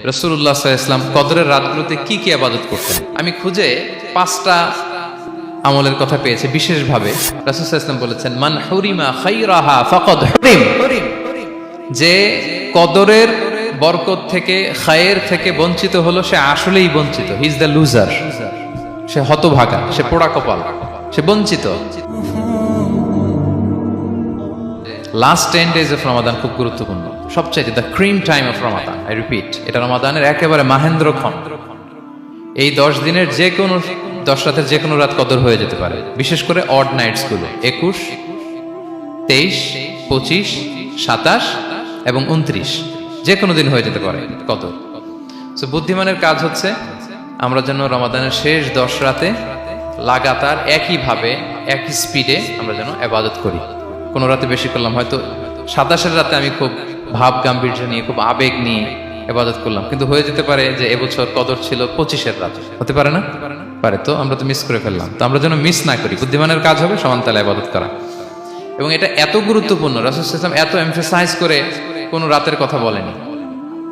রাসূলুল্লাহ সাল্লাল্লাহু আলাইহি ওয়াসাল্লাম কদরের রাতগুলোতে কি কি ইবাদত করতেন। আমি খুঁজে 5টা আমলের কথা পেয়েছি বিশেষভাবে। রাসূল সাল্লাল্লাহু আলাইহি ওয়াসাল্লাম বলেছেন, মান হুরিমা খায়রাহা ফাকাদ হুরিম, যে কদরের বরকত থেকে খায়ের থেকে বঞ্চিত হলো সে আসলেই বঞ্চিত। হি ইজ দ্য লুজার, সে হতভাগা, সে পোড়া কপাল, সে বঞ্চিত। লাস্ট 10 days অফ রমাদান খুব গুরুত্বপূর্ণ, সবচাইতে the cream time of Ramadan. I repeat, এটা রমাদানের একেবারে মাহেন্দ্রক্ষণ। এই 10 দিনের যে কোনো 10 রাতের যে কোনো রাত কদর হয়ে যেতে পারে, বিশেষ করে অড নাইটস গুলো 21, 23, 25, 27 এবং 29, যে কোনো দিন হয়ে যেতে পারে কদর। সো বুদ্ধিমানের কাজ হচ্ছে আমরা যেন রমাদানের শেষ 10 রাতে লাগাতার একইভাবে একই স্পিডে আমরা যেন ইবাদত করি। কোনো রাতে বেশি করলাম, হয়তো 27-এর রাতে আমি খুব ভাব গাম্ভীর্য নিয়ে খুব আবেগ নিয়ে ইবাদত করলাম, কিন্তু হয়ে যেতে পারে যে এবছর কদর ছিল 25-এর রাতে, হতে পারে না? পারে। তো আমরা তো মিস করে ফেললাম। তো আমরা যেন মিস না করি। বুদ্ধিমানের কাজ হবে সমান তালে ইবাদত করা, এবং এটা এত গুরুত্বপূর্ণ। রাসূল সাল্লাল্লাহু আলাইহি ওয়াসাল্লাম এত এমফাসাইজ করে কোনো রাতের কথা বলেনি।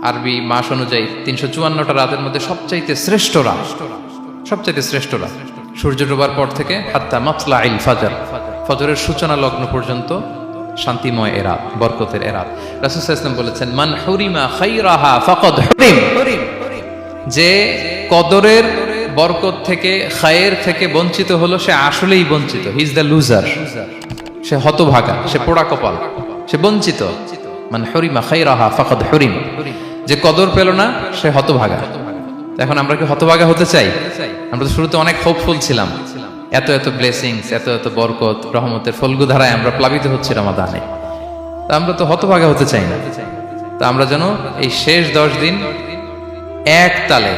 আরবি মাস অনুযায়ী 354টা রাতের মধ্যে সবচাইতে শ্রেষ্ঠ রাত, সবচাইতে শ্রেষ্ঠ রাত সূর্য ডোবার পর থেকে হাত্তা মাতলাইল ফাজর, ফজরের সূচনা লগ্ন পর্যন্ত শান্তিময় এ রাত, বরকতের এ রাত। রাসূল সাল্লাল্লাহু আলাইহি ওয়াসাল্লাম বলেছেন, মান হুরিমা খায়রাহা ফাকাদ হুরিম, যে কদরের বরকত থেকে খায়ের থেকে বঞ্চিত হলো সে আসলেই বঞ্চিত। হি ইজ দ্য লুজার, সে হতভাগা, সে পোড়া কপাল, সে বঞ্চিত। মান হুরিমা খায়রাহা ফাকাদ হুরিম, যে কদর পেল না সে হতভাগা। এখন আমরা কি হতভাগা হতে চাই? আমরা তো শুরুতে অনেক হোপফুল ছিলাম, এত এত ব্লেসিংস, এত এত বরকত, রহমতের ফলগুধারায় আমরা প্লাবিত হচ্ছি রমাদানে। তা আমরা তো হতভাগা হতে চাই না। তা আমরা যেন এই শেষ 10 দিন এক তালে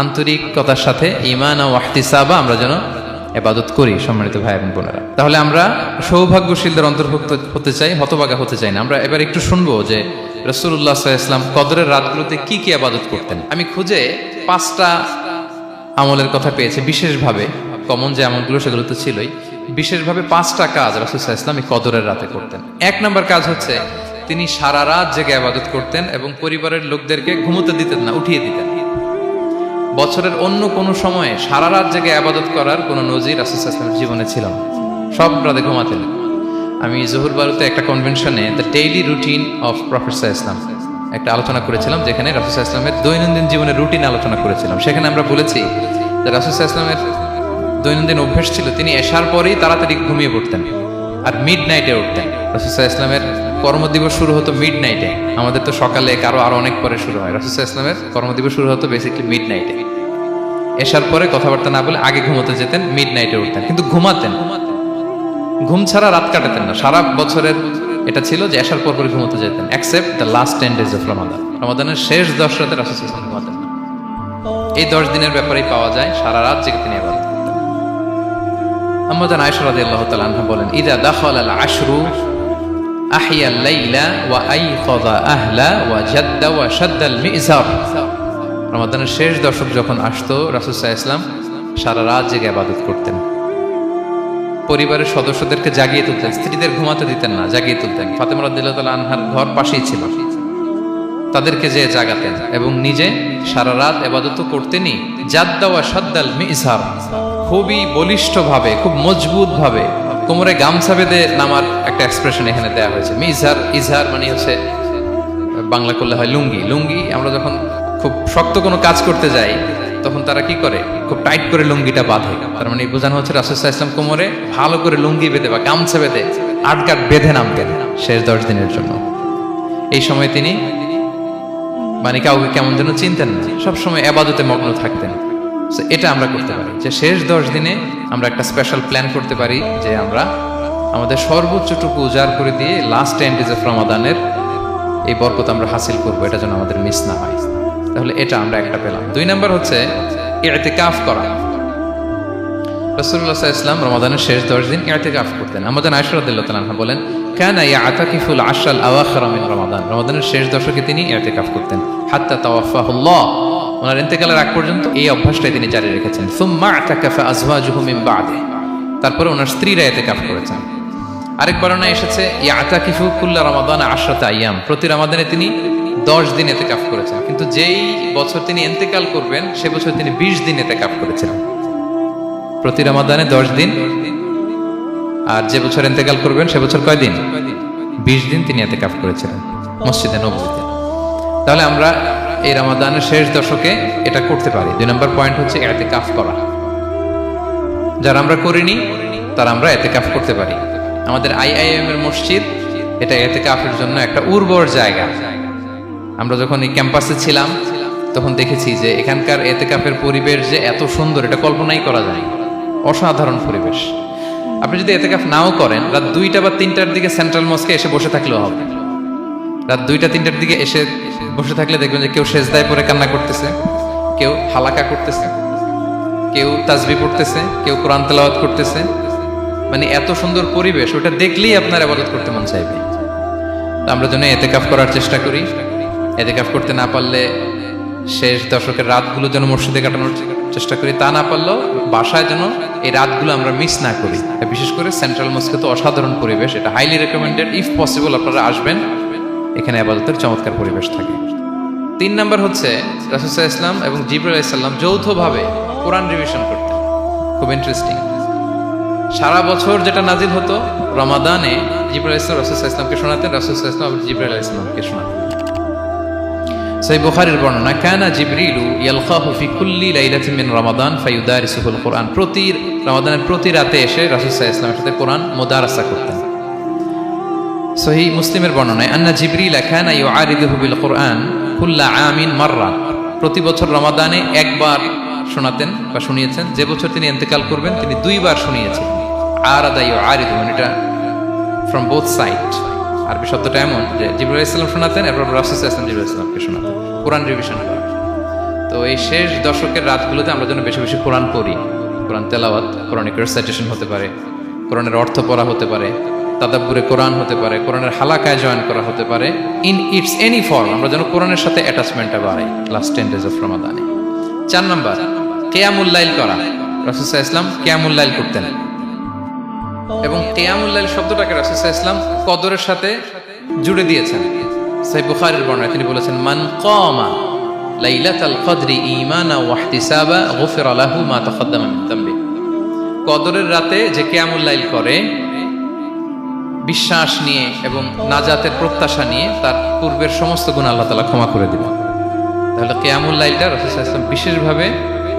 আন্তরিকতার সাথে ঈমান ও ইহতিসাবা আমরা যেন ইবাদত করি। সম্মানিত ভাই এবং বোনেরা, তাহলে আমরা সৌভাগ্যশীলদের অন্তর্ভুক্ত হতে চাই, হতভাগা হতে চাই না। আমরা এবার একটু শুনবো যে রাসূলুল্লাহ সাল্লাল্লাহু আলাইহি ওয়াসাল্লাম কদরের রাতগুলোতে কি কি ইবাদত করতেন। আমি খুঁজে 5টা আমলের কথা পেয়েছি বিশেষভাবে। কমন যে আমলগুলো সেগুলো তো ছিলই, বিশেষভাবে 5টা কাজ রাসূল সাল্লাল্লাহু আলাইহি ওয়াসাল্লাম এই কদরের রাতে করতেন। 1 নম্বর কাজ হচ্ছে তিনি সারা রাত জেগে ইবাদত করতেন এবং পরিবারের লোকদেরকে ঘুমোতে দিতেন না, উঠিয়ে দিতেন। বছরের অন্য কোনো সময়ে সারা রাত জেগে ইবাদত করার কোনো নজির রাসূল সাল্লাল্লাহু আলাইহি ওয়াসাল্লামের জীবনে ছিল না। সব রাতে ঘুমাতেন। আমি জহুর বারুতে একটা কনভেনশনে the daily routine of prophet সাল্লাল্লাহু আলাইহি ওয়াসাল্লাম একটা আলোচনা করেছিলাম, যেখানে রাসূল সাল্লাল্লাহু আলাইহি ওয়াসাল্লামের দৈনন্দিন জীবনের রুটিন আলোচনা করেছিলাম। সেখানে আমরা বলেছি যে রাসূল সাল্লাল্লাহু আলাইহি ওয়াসাল্লামের দৈনন্দিন অভ্যাস ছিল তিনি এশার পরেই তাড়াতাড়ি ঘুমিয়ে পড়তেন আর মিড নাইটে উঠতেন। রাসূল সাল্লাল্লাহু আলাইহি ওয়াসাল্লামের কর্মদিবস শুরু হতো মিড নাইটে। আমাদের তো সকালে, কারো আরো অনেক পরে শুরু হয়। রাসূল সাল্লাল্লাহু আলাইহি ওয়াসাল্লামের কর্মদিবস শুরু হতো বেসিক্যালি মিড নাইটে। এশার পরে কথাবার্তা না বলে আগে ঘুমোতে যেতেন, মিড নাইটে উঠতেন, কিন্তু ঘুমাতেন। ঘুম ছাড়া রাত কাটাতেন না। সারা বছরের এটা ছিল যে এশার পর পরে ঘুমোতে যেতেন, except the last 10 days of Ramadan. রমাদানের শেষ 10 রাতে রাসূল সাল্লাল্লাহু আলাইহি ওয়াসাল্লাম ঘুমাতেন না। এই 10 দিনের ব্যাপারেই পাওয়া যায় সারা রাত জেগে তিনি ইবাদত করতেন। আম্মা জান আয়েশা রাদিয়াল্লাহু তাআলা আনহা বলেন, ইযা দাখালাল আশরু আহিয়াল লাইলা ওয়া আইকাযা আহলা ওয়া জাদ্দা ওয়া শাদ্দাল মিজার। রমাদানের শেষ দশক যখন আসতো, রাসূল সাল্লাল্লাহু আলাইহি ওয়াসাল্লাম সারা রাত জেগে ইবাদত করতেন। পরিবারের সদস্যদেরকে জাগিয়ে তুলতেন, স্ত্রীদের ঘুমাতে দিতেন না, জাগিয়ে তুলতেন। ফাতেমা রাদিয়াল্লাহু তাআলা আনহার ঘর পাশেই ছিল, তাদেরকে যে জাগাতেন এবং নিজে সারা রাত ইবাদত করতেনই। জাদ্দা ওয়া শাদ্দাল মিজার, খুবই বলিষ্ঠ ভাবে, খুব মজবুত ভাবে কোমরে গামছা বেঁধে নামার একটা এক্সপ্রেশন এখানে দেওয়া হয়েছে। মিজার, ইজহার মানে হচ্ছে বাংলা করলে হয় লুঙ্গি। লুঙ্গি আমরা যখন খুব শক্ত কোনো কাজ করতে যাই তখন তারা কি করে, খুব টাইট করে লুঙ্গিটা বাঁধে। তার মানে বোঝানো হচ্ছে রাসূল সাল্লাল্লাহু আলাইহি ওয়াসাল্লাম কোমরে ভালো করে লুঙ্গি বেঁধে বা গামছা বেঁধে আটকাট বেঁধে নামতেন শেষ 10 দিনের জন্য। এই সময় তিনি মানে কাউকে কেমন যেন চিনতেন না, সবসময় ইবাদতে মগ্ন থাকতেন। এটা আমরা করতে পারি যে শেষ 10 দিনে আমরা একটা স্পেশাল প্ল্যান করতে পারি যে আমরা আমাদের সর্বোচ্চটুকু উজাড় করে দিয়ে লাস্ট 10 days অফ রমাদানের এই বরকত আমরা হাসিল করবো, এটা যেন আমাদের মিস না হয়। তাহলে এটা আমরা একটা পেলাম। 2 নম্বর হচ্ছে ইতিকাফ করা। রাসূলুল্লাহ সাল্লাল্লাহু আলাইহি ওয়াসাল্লাম রমাদানের শেষ 10 দিন ইতিকাফ করতেন। আম্মা জান আয়েশা রাদিয়াল্লাহু তাআলা আনহা বলেন, কানা ইয়াতাকিফুল আশরাল আওয়াখির মিন রমাদান। রমাদানের শেষ দশকে তিনি ইতিকাফ করতেন হাত্তা তাওয়াফাহুল্লাহ, ওনার ইন্তেকালের আগ পর্যন্ত এই অভ্যাসটাই তিনি জারি রেখেছেন। সুম্মা আতাকাফা আজওয়াজুহু মিন বা'দি, তারপরে ওনার স্ত্রীরা ইতিকাফ করেছেন। আরেক বর্ণনায় এসেছে ইয়াতাকিফু কুল্লা রমাদান 10 আইয়াম, প্রতি রমাদানে তিনি 10 দিন ইতিকাফ করেছেন। কিন্তু যেই বছর তিনি ইন্তেকাল করবেন সে বছর তিনি 20 দিন ইতিকাফ করেছিলেন। প্রতি রমাদানে 10 দিন, আর যে বছর ইন্তেকাল করবেন সে বছর কয় দিন? 20 দিন তিনি ইতিকাফ করেছিলেন মসজিদে নববীতে। তাহলে আমরা এই রমাদানের শেষ দশকে এটা করতে পারি। 2 নম্বর পয়েন্ট হচ্ছে ইতিকাফ করা। যারা আমরা করিনি তারা আমরা ইতিকাফ করতে পারি। আমাদের আইআইএম এর মসজিদ এটা ইতিকাফের জন্য একটা উর্বর জায়গা। আমরা যখন এই ক্যাম্পাসে ছিলাম তখন দেখেছি যে এখানকার ইতিকাফের পরিবেশ যে এত সুন্দর এটা কল্পনাই করা যায় না। অসাধারণ পরিবেশ। আপনি যদি ইতিকাফ নাও করেন, রাত 2টা বা 3টার দিকে সেন্ট্রাল মস্কে এসে বসে থাকলেও হবে। রাত 2টা 3টার দিকে এসে বসে থাকলে দেখবেন যে কেউ সেজদায় পড়ে কান্না করতেছে, কেউ হালাকা করতেছে, কেউ তাসবিহ পড়তেছে, কেউ কোরআন তেলাওয়াত করতেছে। মানে এত সুন্দর পরিবেশ, ওটা দেখলেই আপনার ইবাদত করতে মন চাইবে। তো আমরা যেন ইতিকাফ করার চেষ্টা করি। ইতিকাফ করতে না পারলে শেষ দশকের রাতগুলো যেন মসজিদে কাটানোর চেষ্টা করি, তা না পারলেও বাসায় যেন এই রাতগুলো আমরা মিস না করি। বিশেষ করে সেন্ট্রাল মস্কে তো অসাধারণ পরিবেশ, এটা হাইলি রেকমেন্ডেড। ইফ পসিবল আপনারা আসবেন, এখানে ইবাদতের চমৎকার পরিবেশ থাকে। 3 নাম্বার হচ্ছে রাসূল সাল্লাল্লাহু আলাইহি ওয়াসাল্লাম এবং জিবরাইল আলাইহিস সালাম যৌথভাবে কোরআন রিভিশন করতেন। খুব ইন্টারেস্টিং। সারা বছর যেটা নাজিল হতো, রমাদানে জিবরাইল আলাইহিস সালাম রাসূল সাল্লাল্লাহু আলাইহি ওয়াসাল্লামকে শোনাতেন, রাসূল সাল্লাল্লাহু আলাইহি ওয়াসাল্লাম জিবরাইল আলাইহিস সালামকে শোনাতেন। সহিহ বুখারীর বর্ণনা, কানা জিবরিলু ইয়ালকাহু ফি কুল্লি লাইলাতিন মিন রমাদান ফায়ুদারিসুহুল কুরআন। প্রতি রমাদানের প্রতি রাতে এসে রাসূল সাল্লাল্লাহু আলাইহি ওয়াসাল্লামের সাথে কোরআন মুদারাসা করতেন। সহিহ মুসলিমের বর্ণনায়, আন্না জিবরিল কানা ইউআরিদুহু বিল কুরআন কুল্লা আমিন মাররা। প্রতি বছর রমাদানে একবার শোনাতেন বা শুনিয়েছেন। যে বছর তিনি ইন্তেকাল করবেন তিনি 2 বার শুনিয়েছেন। আরাদা ইউআরিদু, এটা ফ্রম বোথ সাইড। আরবি শব্দটা এমন যে জিবরাইল আলাইহিস সালাম শোনাতেন, এরপর রাসূল সাল্লাল্লাহু আলাইহি ওয়াসাল্লাম জিবরাইল আলাইহিস সালামকে শোনাতেন। কোরআন রিভিশন করা। তো এই শেষ দশকের রাতগুলোতে আমরা যেন বেশি বেশি কোরআন পড়ি। কোরআন তেলাওয়াত, কোরআনিক রিসাইটেশন হতে পারে, কোরআনের অর্থ পড়া হতে পারে, তাদাব্বুরে কোরআন হতে পারে, কোরআনের হালাকায় জয়েন করা হতে পারে। ইন ইটস এনি ফর্ম আমরা যেন কোরআনের সাথে অ্যাটাচমেন্টটা বাড়াই লাস্ট 10 days অফ রমাদানে। 4 নাম্বার, কিয়ামুল লাইল করা। রাসূল সাল্লাল্লাহু আলাইহি ওয়াসাল্লাম কিয়ামুল লাইল করতেন এবং কিয়ামুল লাইল শব্দটাকে রাসূল সাল্লাল্লাহু আলাইহি ওয়াসাল্লাম কদরের সাথে জুড়ে দিয়েছেন। সহিহ বুখারীর বর্ণনায় তিনি বলেছেন, মান কামা লাইলাতাল কদরি ঈমানা ওয়া ইহতিসাবা গুফিরা লাহু মা তাকদ্দামা মিন যামবি। কদরের রাতে যে কিয়ামুল লাইল করে বিশ্বাস নিয়ে এবং নাজাতের প্রত্যাশা নিয়ে, তার পূর্বের সমস্ত গুনাহ আল্লাহ তাআলা ক্ষমা করে দিবেন। তাহলে কিয়ামুল লাইলটা রাসূল সাল্লাল্লাহু আলাইহি ওয়াসাল্লাম বিশেষভাবে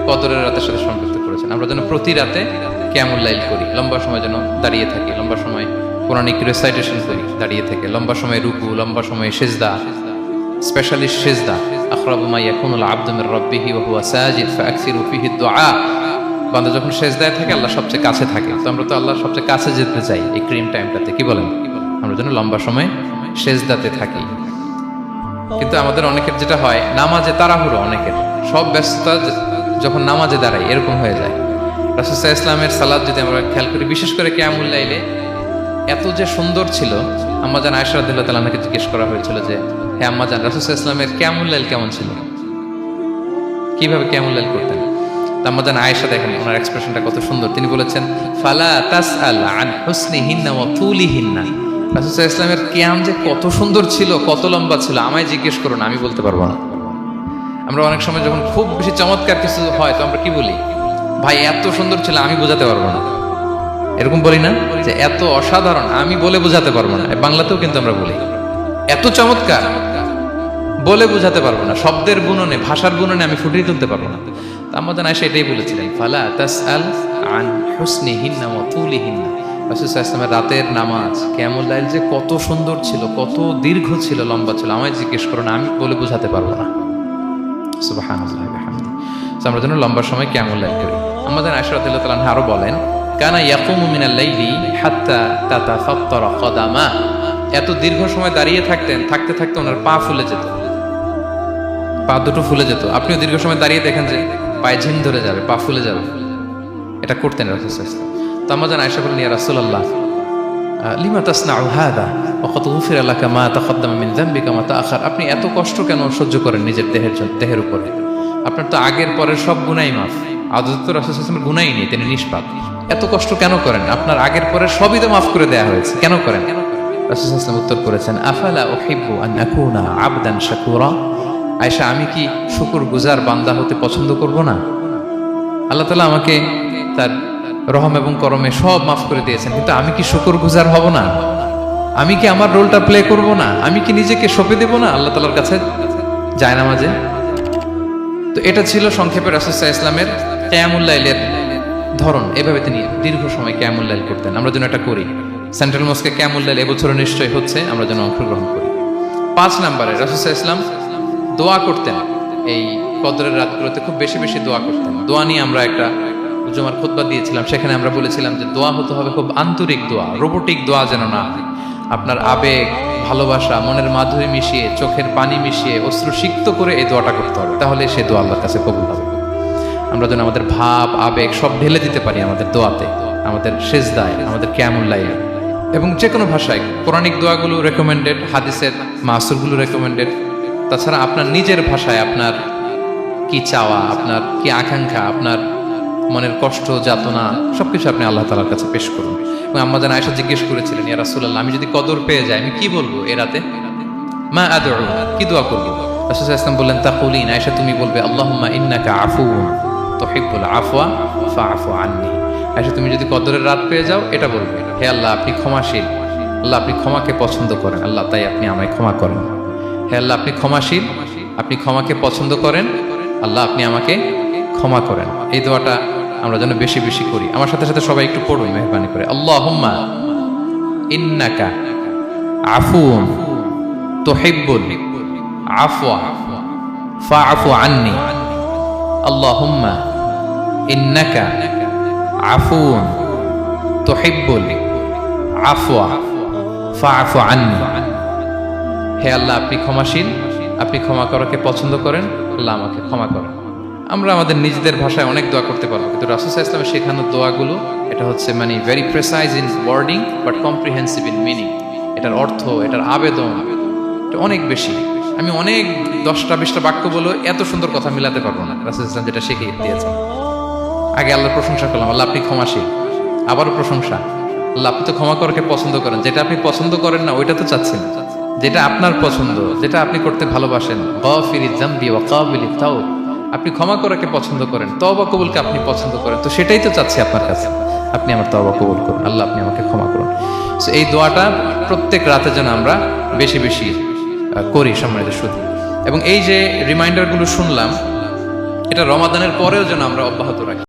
কদরের রাতের সাথে সম্পৃক্ত করেছেন। আমরা যেন প্রতি রাতে কিয়ামুল লাইল করি, লম্বা সময় যেন দাঁড়িয়ে থাকি, লম্বা সময় কোরআনিক রিসাইটেশন করি দাঁড়িয়ে থেকে, লম্বা সময় রুকু, লম্বা সময় সিজদা, স্পেশালি সিজদা। আখরাবু মা ইয়াকুনুল আবদু মির রাব্বিহি ওয়া হুয়া সাজিদ ফাআকসিরু ফিহি দুআ। বান্দা যখন সিজদায় থাকে আল্লাহ সবচেয়ে কাছে থাকে। তো আমরা তো আল্লাহর সবচেয়ে কাছে যেতে চাই এই ক্রিম টাইমটাতে, কি বলেন? আমরা যেন লম্বা সময় সিজদাতে থাকি। কিন্তু আমাদের অনেকের যেটা হয়, নামাজে তাড়াহুড়ো, অনেকের সব ব্যস্ততা যখন নামাজে দাঁড়াই এরকম হয়ে যায়। রাসূল সাল্লাল্লাহু আলাইহি ওয়াসাল্লামের সালাত যদি আমরা খেয়াল করি, বিশেষ করে কিয়ামুল লাইলে এত যে সুন্দর ছিল। আম্মাজান আয়েশা রাদিয়াল্লাহু তাআলা আনহাকে জিজ্ঞেস করা হয়েছিল যে, হে আম্মাজান, রাসূল সাল্লাল্লাহু আলাইহি ওয়াসাল্লামের কিয়ামুল লাইল কেমন ছিল, কিভাবে কিয়ামুল লাইল করতেন? আম্মাজান আয়েশা, দেখেন ওনার এক্সপ্রেশনটা কত সুন্দর। তিনি বলেছেন, ফালা তাসআল আন হুসনিহিন্না ওয়া তুলিহিন্না। রাসূল সাল্লাল্লাহু আলাইহি ওয়াসাল্লামের কিয়াম যে কত সুন্দর ছিল, কত লম্বা ছিল, আমায় জিজ্ঞেস করো না, আমি বলতে পারবো না। আমরা অনেক সময় যখন খুব বেশি চমৎকার কিছু হয় তো আমরা কি বলি, ভাই এত সুন্দর ছিল, আমি বোঝাতে পারবো না। এরকম বলি না যে এত অসাধারণ, আমি বলে বোঝাতে পারবো না। বাংলাতেও কিন্তু আমরা বলি এত চমৎকার, বলে বোঝাতে পারবো না, শব্দের বুননে, ভাষার বুননে আমি ফুটিয়ে তুলতে পারবো না। আম্মাজান আয়েশা এটাই বলেছিলেন, ফালা তাসআল আন হুসনিহিন্না ওয়া তুলিহিন্না। রাসূল সাল্লাল্লাহু আলাইহি ওয়াসাল্লামের রাতের নামাজ কিয়ামুল লাইল যে কত সুন্দর ছিল, কত দীর্ঘ ছিল, লম্বা ছিল, আমায় জিজ্ঞেস করো না, আমি বলে বোঝাতে পারবো না। সুবহানাল্লাহি ওয়া বিহামদিহি। আমরা যেন লম্বা সময় কিয়ামুল লাইল করি। আম্মাজান আয়েশা রাদিয়াল্লাহু তাআলা আনহা আরো বলেন, কানা ইয়াকুমু মিনাল লাইলি হাত্তা তাতাফাত্তারা কদামা। এত দীর্ঘ সময় দাঁড়িয়ে থাকতেন, থাকতে থাকতে ওনার পা ফুলে যেত, পা দুটো ফুলে যেত। আপনিও দীর্ঘ সময় দাঁড়িয়ে দেখেন যে পায়ে ঝিম ধরে যাবে, পা ফুলে যাবে, এটা করতেন রাসূল সাল্লাল্লাহু আলাইহি ওয়াসাল্লাম। তো আম্মাজান আয়েশা বলেন, ইয়া রাসূলুল্লাহ লিমা তাসনাউ হাযা ওয়া ক্বাদ গুফিরা লাকা মা তাকদ্দামা মিন যামবিকা মা তাআখার। আপনি এত কষ্ট কেন সহ্য করেন নিজের দেহের উপরে? আপনার তো আগের পরের সব গুনাহই মাফ। আদত তো রাসূল সাল্লাল্লাহু আলাইহি ওয়াসাল্লামের গুনাহই নেই, তিনি নিষ্পাপ। এত কষ্ট কেন করেন? আপনার আগের পরে সবই তো মাফ করে দেয়া হয়েছে, কেন করেন? রাসূল সাল্লাল্লাহু আলাইহি ওয়াসাল্লাম উত্তর করেছেন, আফালা উহিব্বু আন আকুনা আবদান শাকুরা। আয়েশা, আমি কি শুকরগুজার বান্দা হতে পছন্দ করব না? আল্লাহ তাআলা আমাকে তার রহম এবং করমে সব মাফ করে দিয়েছেন, কিন্তু আমি কি শুকরগুজার হব না? আমি কি আমার রোলটা প্লে করব না? আমি কি নিজেকে সঁপে দেব না আল্লাহ তাআলার কাছে জায়নামাজে? তো এটা ছিল সংক্ষেপে রাসূল সাল্লাল্লাহু আলাইহি ওয়াসাল্লামের কিয়ামুল লাইলের ধরন। এভাবে তিনি দীর্ঘ সময় কিয়ামুল লাইল করতেন। আমরা যেন এটা করি। সেন্ট্রাল মস্কে কিয়ামুল লাইল এবছরও নিশ্চয়ই হচ্ছে, আমরা যেন অংশগ্রহণ করি। 5 নম্বরে রাসূল সাল্লাল্লাহু আলাইহি ওয়াসাল্লাম দোয়া করতেন। এই কদরের রাতগুলোতে খুব বেশি বেশি দোয়া করতেন। দোয়া নিয়ে আমরা একটা জুমার খুতবা দিয়েছিলাম, সেখানে আমরা বলেছিলাম যে দোয়া হতে হবে খুব আন্তরিক দোয়া, রোবোটিক দোয়া যেন না হয়। আপনার আবেগ, ভালোবাসা, মনের মাধুরী মিশিয়ে, চোখের পানি মিশিয়ে, অশ্রু সিক্ত করে এই দোয়াটা করতে হবে, তাহলে সে দোয়া আল্লাহর কাছে কবুল হবে। আমরা যেন আমাদের ভাব, আবেগ সব ঢেলে দিতে পারি আমাদের দোয়াতে, আমাদের সেজদায়, আমাদের কিয়ামুল লাইলে। এবং যে কোনো ভাষায় কোরআনিক দোয়াগুলো রেকমেন্ডেড, হাদিসের মাসুরগুলো রেকমেন্ডেড। তাছাড়া আপনার নিজের ভাষায় আপনার কি চাওয়া, আপনার কি আকাঙ্ক্ষা, আপনার মনের কষ্ট, যাতনা সবকিছু আপনি আল্লাহ তাআলার কাছে পেশ করুন। এবং আম্মা জান আয়েশা জিজ্ঞেস করেছিলেন, ইয়া রাসূলুল্লাহ, আমি যদি কদর পেয়ে যাই আমি কি বলবো এ রাতে? মা আদউ, কি দোয়া করব? রাসূল সাল্লাল্লাহু আলাইহি ওয়াসাল্লাম বললেন, তাকুলিন, আয়েশা তুমি বলবে, আল্লাহুম্মা ইন্নাকা আফুউন তুহিব্বুল আফওয়া ফাআফু আন্নী। আয়েশা তুমি যদি কদরের রাত পেয়ে যাও এটা বলবে, হে আল্লাহ আপনি ক্ষমাশীল, আল্লাহ আপনি ক্ষমাকে পছন্দ করেন, আল্লাহ তাই আপনি আমায় ক্ষমা করেন। হে আল্লাহ আপনি ক্ষমাশীল, আপনি ক্ষমাকে পছন্দ করেন, আল্লাহ আপনি আমাকে ক্ষমা করেন। এই দোয়াটা আমরা যেন বেশি বেশি করি। আমার সাথে সাথে সবাই একটু পড়ুন মেহরবানি করে। আল্লাহুম্মা ইন্নাকা আফুউন তুহিব্বুল আফওয়া ফাআফু আন্নী। আল্লাহুম্মা ইন্নাকা আফুউন তুহিব্বুল আফওয়া ফাআফু আন্নী। হে আল্লাহ আপনি ক্ষমাশীল, আপনি ক্ষমা করাকে পছন্দ করেন, আল্লাহ আমাকে ক্ষমা করেন। আমরা আমাদের নিজেদের ভাষায় অনেক দোয়া করতে পারবো, কিন্তু রাসূল সাল্লাল্লাহু আলাইহি ওয়াসাল্লামের শেখানো দোয়াগুলো এটা হচ্ছে মানে very precise in wording but comprehensive in meaning. এটার অর্থ, এটার আবেদন এটা অনেক বেশি। আমি অনেক 10টা-20টা বাক্য বলে এত সুন্দর কথা মিলাতে পারবো না। রাসূল সাল্লাল্লাহু আলাইহি ওয়াসাল্লাম যেটা শিখিয়ে দিয়েছেন, আগে আল্লাহর প্রশংসা করলাম, আল্লাহ আপনি ক্ষমাশীল, আবারও প্রশংসা, আল্লাহ আপনি তো ক্ষমা করাকে পছন্দ করেন। যেটা আপনি পছন্দ করেন না ওইটা তো চাচ্ছেন, যেটা আপনার পছন্দ, যেটা আপনি করতে ভালোবাসেন, গাফিরিয যামবি ওয়া কাবিলিত তাওব, আপনি ক্ষমা করাকে পছন্দ করেন, তওবা কবুলকে আপনি পছন্দ করেন, তো সেটাই তো চাচ্ছি আপনার কাছে, আপনি আমার তওবা কবুল করুন, আল্লাহ আপনি আমাকে ক্ষমা করুন। সো এই দোয়াটা প্রত্যেক রাতে যেন আমরা বেশি বেশি করি সম্মানিত শুধু। এবং এই যে রিমাইন্ডারগুলো শুনলাম, এটা রমাদানের পরেও যেন আমরা অব্যাহত রাখি।